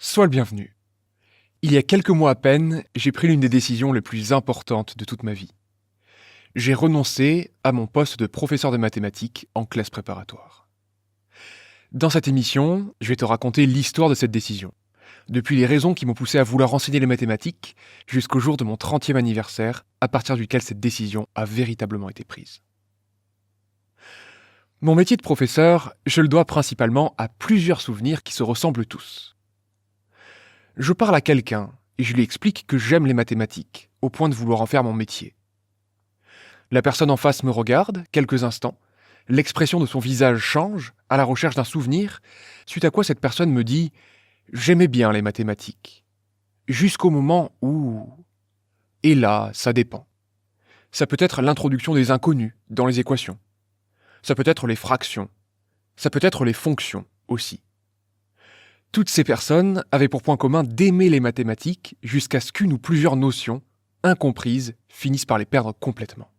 Sois le bienvenu. Il y a quelques mois à peine, j'ai pris l'une des décisions les plus importantes de toute ma vie. J'ai renoncé à mon poste de professeur de mathématiques en classe préparatoire. Dans cette émission, je vais te raconter l'histoire de cette décision, depuis les raisons qui m'ont poussé à vouloir enseigner les mathématiques jusqu'au jour de mon 30e anniversaire, à partir duquel cette décision a véritablement été prise. Mon métier de professeur, je le dois principalement à plusieurs souvenirs qui se ressemblent tous. Je parle à quelqu'un et je lui explique que j'aime les mathématiques, au point de vouloir en faire mon métier. La personne en face me regarde quelques instants, l'expression de son visage change à la recherche d'un souvenir, suite à quoi cette personne me dit « J'aimais bien les mathématiques ». Jusqu'au moment où... Et là, ça dépend. Ça peut être l'introduction des inconnus dans les équations. Ça peut être les fractions. Ça peut être les fonctions aussi. Toutes ces personnes avaient pour point commun d'aimer les mathématiques jusqu'à ce qu'une ou plusieurs notions, incomprises, finissent par les perdre complètement.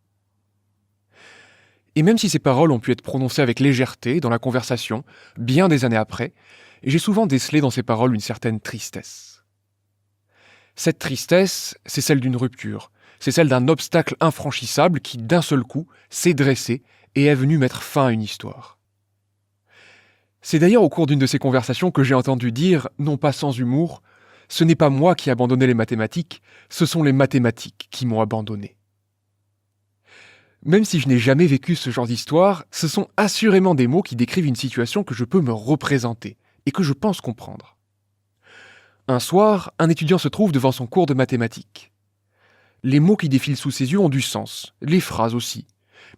Et même si ces paroles ont pu être prononcées avec légèreté dans la conversation, bien des années après, j'ai souvent décelé dans ces paroles une certaine tristesse. Cette tristesse, c'est celle d'une rupture, c'est celle d'un obstacle infranchissable qui, d'un seul coup, s'est dressé et est venu mettre fin à une histoire. C'est d'ailleurs au cours d'une de ces conversations que j'ai entendu dire, non pas sans humour, « Ce n'est pas moi qui ai abandonné les mathématiques, ce sont les mathématiques qui m'ont abandonné ». Même si je n'ai jamais vécu ce genre d'histoire, ce sont assurément des mots qui décrivent une situation que je peux me représenter et que je pense comprendre. Un soir, un étudiant se trouve devant son cours de mathématiques. Les mots qui défilent sous ses yeux ont du sens, les phrases aussi.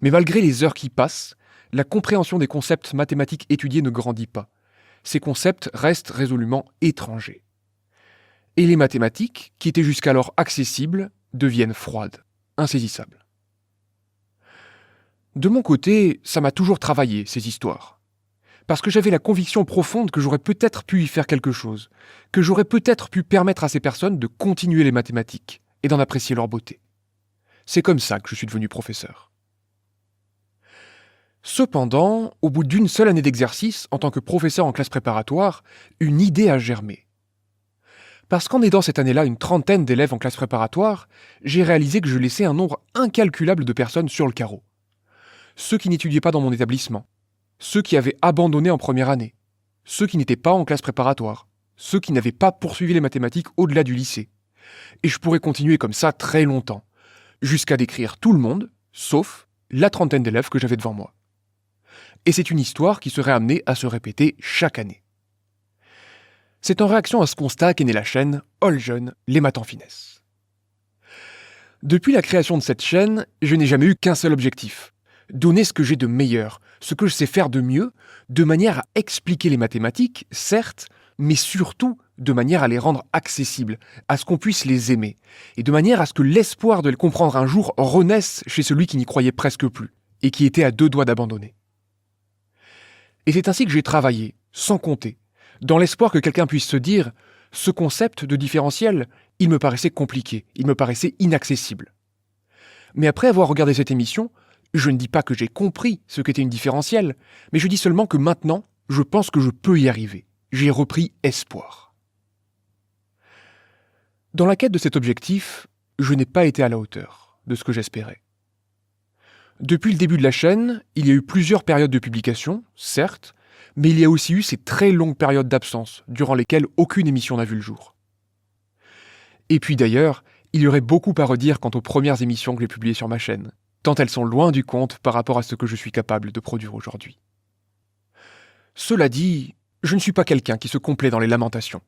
Mais malgré les heures qui passent, la compréhension des concepts mathématiques étudiés ne grandit pas. Ces concepts restent résolument étrangers. Et les mathématiques, qui étaient jusqu'alors accessibles, deviennent froides, insaisissables. De mon côté, ça m'a toujours travaillé, ces histoires. Parce que j'avais la conviction profonde que j'aurais peut-être pu y faire quelque chose, que j'aurais peut-être pu permettre à ces personnes de continuer les mathématiques et d'en apprécier leur beauté. C'est comme ça que je suis devenu professeur. Cependant, au bout d'une seule année d'exercice en tant que professeur en classe préparatoire, une idée a germé. Parce qu'en aidant cette année-là une trentaine d'élèves en classe préparatoire, j'ai réalisé que je laissais un nombre incalculable de personnes sur le carreau. Ceux qui n'étudiaient pas dans mon établissement, ceux qui avaient abandonné en première année, ceux qui n'étaient pas en classe préparatoire, ceux qui n'avaient pas poursuivi les mathématiques au-delà du lycée. Et je pourrais continuer comme ça très longtemps, jusqu'à décrire tout le monde, sauf la trentaine d'élèves que j'avais devant moi. Et c'est une histoire qui serait amenée à se répéter chaque année. C'est en réaction à ce constat qu'est née la chaîne All Jeunes, les maths en finesse. Depuis la création de cette chaîne, je n'ai jamais eu qu'un seul objectif, donner ce que j'ai de meilleur, ce que je sais faire de mieux, de manière à expliquer les mathématiques, certes, mais surtout de manière à les rendre accessibles, à ce qu'on puisse les aimer, et de manière à ce que l'espoir de les comprendre un jour renaisse chez celui qui n'y croyait presque plus, et qui était à deux doigts d'abandonner. Et c'est ainsi que j'ai travaillé, sans compter, dans l'espoir que quelqu'un puisse se dire « ce concept de différentiel, il me paraissait compliqué, il me paraissait inaccessible ». Mais après avoir regardé cette émission, je ne dis pas que j'ai compris ce qu'était une différentielle, mais je dis seulement que maintenant, je pense que je peux y arriver. J'ai repris espoir. Dans la quête de cet objectif, je n'ai pas été à la hauteur de ce que j'espérais. Depuis le début de la chaîne, il y a eu plusieurs périodes de publication, certes, mais il y a aussi eu ces très longues périodes d'absence, durant lesquelles aucune émission n'a vu le jour. Et puis d'ailleurs, il y aurait beaucoup à redire quant aux premières émissions que j'ai publiées sur ma chaîne, tant elles sont loin du compte par rapport à ce que je suis capable de produire aujourd'hui. Cela dit, je ne suis pas quelqu'un qui se complaît dans les lamentations.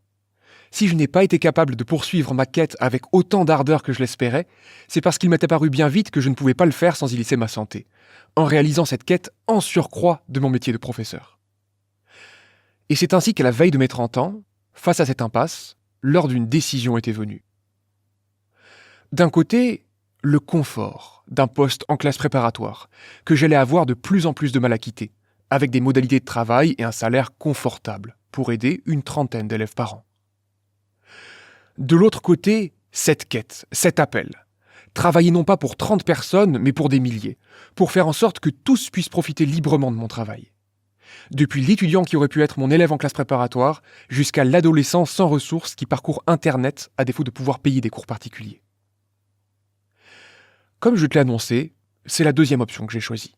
Si je n'ai pas été capable de poursuivre ma quête avec autant d'ardeur que je l'espérais, c'est parce qu'il m'était paru bien vite que je ne pouvais pas le faire sans y laisser ma santé, en réalisant cette quête en surcroît de mon métier de professeur. Et c'est ainsi qu'à la veille de mes 30 ans, face à cette impasse, l'heure d'une décision était venue. D'un côté, le confort d'un poste en classe préparatoire, que j'allais avoir de plus en plus de mal à quitter, avec des modalités de travail et un salaire confortable, pour aider une trentaine d'élèves par an. De l'autre côté, cette quête, cet appel. Travailler non pas pour 30 personnes, mais pour des milliers, pour faire en sorte que tous puissent profiter librement de mon travail. Depuis l'étudiant qui aurait pu être mon élève en classe préparatoire, jusqu'à l'adolescent sans ressources qui parcourt Internet à défaut de pouvoir payer des cours particuliers. Comme je te l'ai annoncé, c'est la deuxième option que j'ai choisie.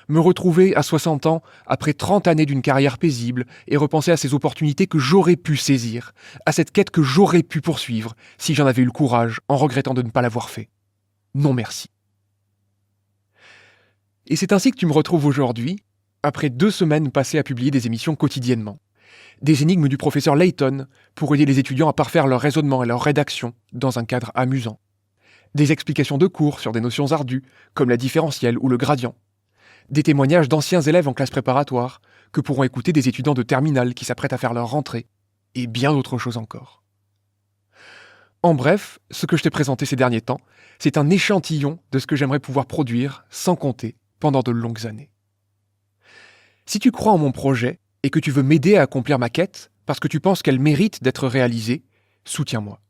Me retrouver à 60 ans, après 30 années d'une carrière paisible, et repenser à ces opportunités que j'aurais pu saisir, à cette quête que j'aurais pu poursuivre si j'en avais eu le courage, en regrettant de ne pas l'avoir fait. Non merci. Et c'est ainsi que tu me retrouves aujourd'hui, après 2 semaines passées à publier des émissions quotidiennement. Des énigmes du professeur Layton pour aider les étudiants à parfaire leur raisonnement et leur rédaction dans un cadre amusant. Des explications de cours sur des notions ardues, comme la différentielle ou le gradient. Des témoignages d'anciens élèves en classe préparatoire, que pourront écouter des étudiants de terminale qui s'apprêtent à faire leur rentrée, et bien d'autres choses encore. En bref, ce que je t'ai présenté ces derniers temps, c'est un échantillon de ce que j'aimerais pouvoir produire, sans compter, pendant de longues années. Si tu crois en mon projet, et que tu veux m'aider à accomplir ma quête, parce que tu penses qu'elle mérite d'être réalisée, soutiens-moi.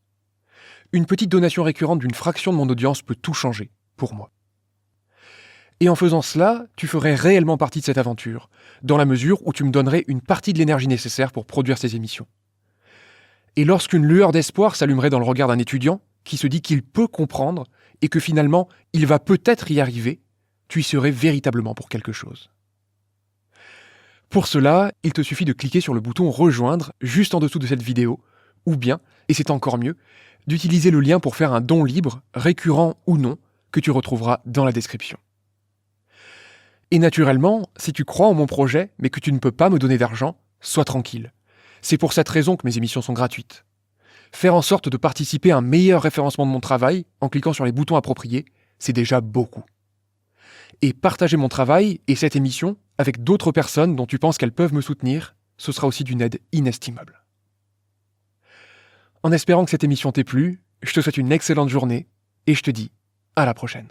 Une petite donation récurrente d'une fraction de mon audience peut tout changer, pour moi. Et en faisant cela, tu ferais réellement partie de cette aventure, dans la mesure où tu me donnerais une partie de l'énergie nécessaire pour produire ces émissions. Et lorsqu'une lueur d'espoir s'allumerait dans le regard d'un étudiant, qui se dit qu'il peut comprendre, et que finalement, il va peut-être y arriver, tu y serais véritablement pour quelque chose. Pour cela, il te suffit de cliquer sur le bouton « Rejoindre » juste en dessous de cette vidéo, ou bien, et c'est encore mieux, d'utiliser le lien pour faire un don libre, récurrent ou non, que tu retrouveras dans la description. Et naturellement, si tu crois en mon projet, mais que tu ne peux pas me donner d'argent, sois tranquille. C'est pour cette raison que mes émissions sont gratuites. Faire en sorte de participer à un meilleur référencement de mon travail, en cliquant sur les boutons appropriés, c'est déjà beaucoup. Et partager mon travail et cette émission avec d'autres personnes dont tu penses qu'elles peuvent me soutenir, ce sera aussi d'une aide inestimable. En espérant que cette émission t'ait plu, je te souhaite une excellente journée et je te dis à la prochaine.